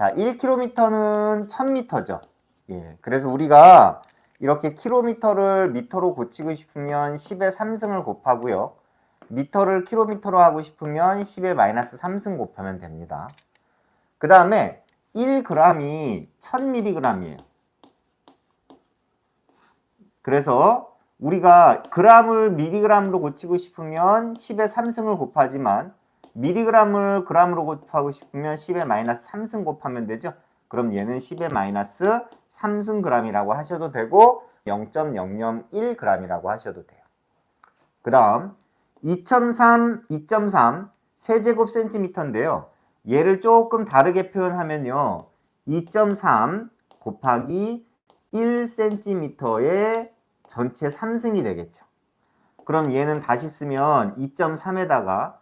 자, 1km는 1000m죠. 예, 그래서 우리가 이렇게 킬로미터를 미터로 고치고 싶으면 10의 3승을 곱하고요. 미터를 킬로미터로 하고 싶으면 10의 마이너스 3승 곱하면 됩니다. 그 다음에 1g이 1000mg이에요. 그래서 우리가 g을 mg로 고치고 싶으면 10의 3승을 곱하지만 mg을 g으로 곱하고 싶으면 10의 마이너스 3승 곱하면 되죠. 그럼 얘는 10의 마이너스 3승 g이라고 하셔도 되고 0.001g이라고 하셔도 돼요. 그 다음 2.3 세제곱센티미터인데요. 얘를 조금 다르게 표현하면요. 2.3 곱하기 1cm의 전체 3승이 되겠죠. 그럼 얘는 다시 쓰면 2.3에다가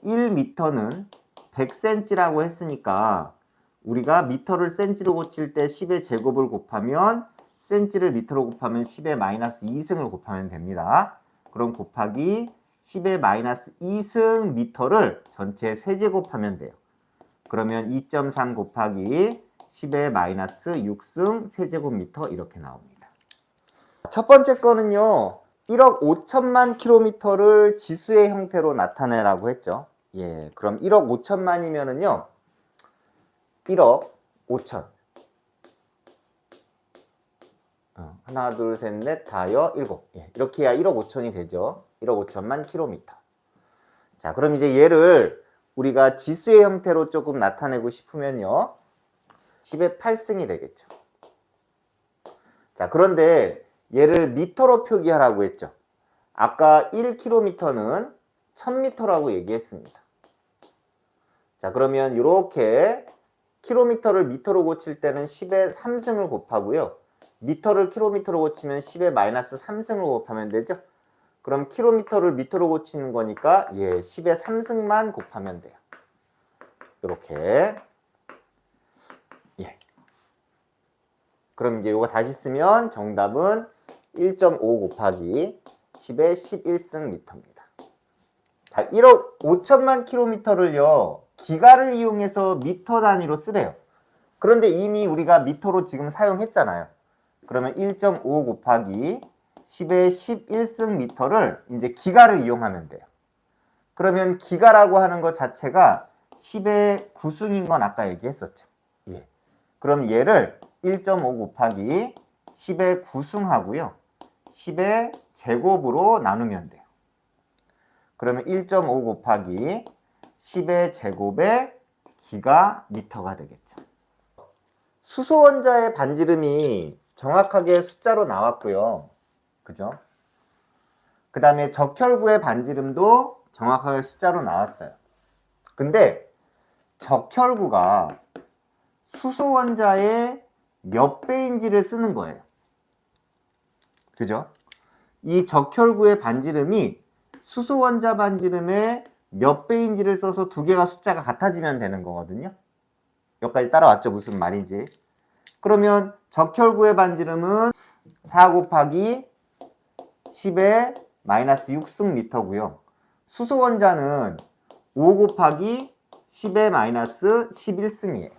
1m는 100cm라고 했으니까 우리가 미터를 센치로 고칠 때 10의 제곱을 곱하면 센치를 미터로 곱하면 10의 마이너스 2승을 곱하면 됩니다. 그럼 곱하기 10의 마이너스 2승 미터를 전체 세제곱하면 돼요. 그러면 2.3 곱하기 10의 마이너스 6승 세제곱미터 이렇게 나옵니다. 첫 번째 거는요. 1억 5천만 킬로미터를 지수의 형태로 나타내라고 했죠. 예, 그럼 1억 5천만이면은요. 1억 5천. 하나, 둘, 셋, 넷, 다여, 일곱. 예, 이렇게 해야 1억 5천이 되죠. 1억 5천만 킬로미터. 자, 그럼 이제 얘를 우리가 지수의 형태로 조금 나타내고 싶으면요. 10의 8승이 되겠죠. 자, 그런데 얘를 미터로 표기하라고 했죠. 아까 1km는 1000m라고 얘기했습니다. 자, 그러면 이렇게 킬로미터를 미터로 고칠 때는 10의 3승을 곱하고요. 미터를 킬로미터로 고치면 10의 마이너스 3승을 곱하면 되죠. 그럼 킬로미터를 미터로 고치는 거니까 10의 3승만 곱하면 돼요. 이렇게. 예. 그럼 이제 이거 다시 쓰면 정답은 1.5 곱하기 10의 11승 미터입니다. 자, 1억 5천만 킬로미터를요. 기가를 이용해서 미터 단위로 쓰래요. 그런데 이미 우리가 미터로 지금 사용했잖아요. 그러면 1.5 곱하기 10의 11승 미터를 이제 기가를 이용하면 돼요. 그러면 기가라고 하는 것 자체가 10의 9승인 건 아까 얘기했었죠. 예. 그럼 얘를 1.5 곱하기 10의 9승 하고요. 10의 제곱으로 나누면 돼요. 그러면 1.5 곱하기 10의 제곱의 기가미터가 되겠죠. 수소 원자의 반지름이 정확하게 숫자로 나왔고요. 그죠? 그 다음에 적혈구의 반지름도 정확하게 숫자로 나왔어요. 근데 적혈구가 수소 원자의 몇 배인지를 쓰는 거예요. 그죠? 이 적혈구의 반지름이 수소 원자 반지름의 몇 배인지를 써서 두 개가 숫자가 같아지면 되는 거거든요. 여기까지 따라왔죠? 무슨 말인지. 그러면 적혈구의 반지름은 4 곱하기 10의 마이너스 6승 미터고요. 수소 원자는 5 곱하기 10의 마이너스 11승이에요.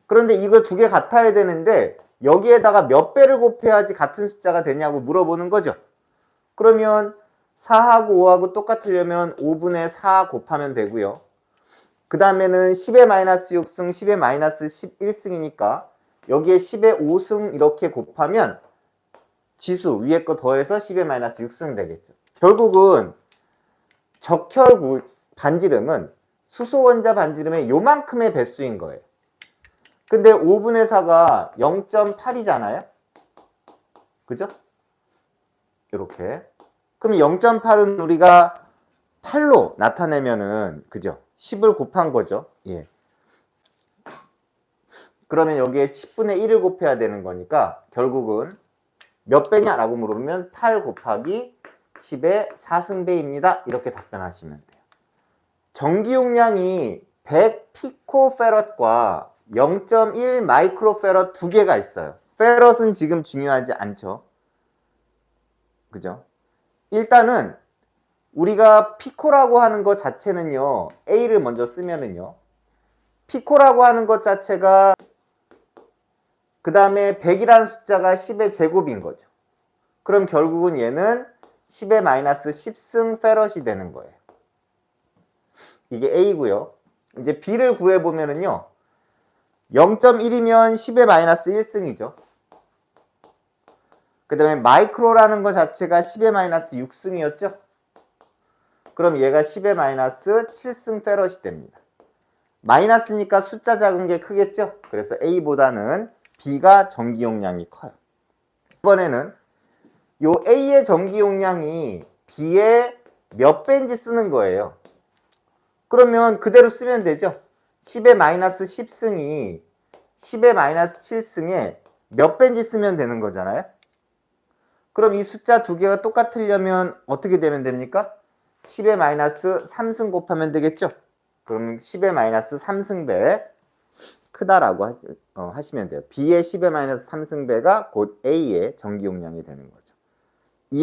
그런데 이거 두 개 같아야 되는데 여기에다가 몇 배를 곱해야지 같은 숫자가 되냐고 물어보는 거죠. 그러면 4하고 5하고 똑같으려면 5분의 4 곱하면 되고요. 그 다음에는 10의 마이너스 6승, 10의 마이너스 11승이니까 여기에 10의 5승 이렇게 곱하면 지수 위에 거 더해서 10의 마이너스 6승 되겠죠. 결국은 적혈구 반지름은 수소 원자 반지름의 요만큼의 배수인 거예요. 근데 5분의 4가 0.8이잖아요. 그죠? 이렇게. 그럼 0.8은 우리가 8로 나타내면은 그죠? 10을 곱한 거죠. 예. 그러면 여기에 10분의 1을 곱해야 되는 거니까 결국은 몇 배냐라고 물으면 8 곱하기 10의 4승배입니다. 이렇게 답변하시면 돼요. 전기 용량이 100 피코페럿과 0.1 마이크로페럿 두 개가 있어요. 페럿은 지금 중요하지 않죠. 그죠? 일단은 우리가 피코라고 하는 것 자체는요. A를 먼저 쓰면은요. 피코라고 하는 것 자체가 그 다음에 100이라는 숫자가 10의 제곱인 거죠. 그럼 결국은 얘는 10의 마이너스 10승 페럿이 되는 거예요. 이게 A고요. 이제 B를 구해보면은요. 0.1이면 10의 마이너스 1승이죠. 그 다음에 마이크로라는 것 자체가 10의 마이너스 6승이었죠. 그럼 얘가 10의 마이너스 7승 페럿이 됩니다. 마이너스니까 숫자 작은 게 크겠죠. 그래서 A보다는 B가 전기 용량이 커요. 이번에는 요 A의 전기 용량이 B의 몇 배인지 쓰는 거예요. 그러면 그대로 쓰면 되죠. 10의 마이너스 10승이 10의 마이너스 7승에 몇 배인지 쓰면 되는 거잖아요. 그럼 이 숫자 두 개가 똑같으려면 어떻게 되면 됩니까? 10의 마이너스 3승 곱하면 되겠죠. 그럼 10의 마이너스 3승배 크다라고 하시면 돼요. B의 10의 마이너스 3승배가 곧 A의 전기 용량이 되는 거죠.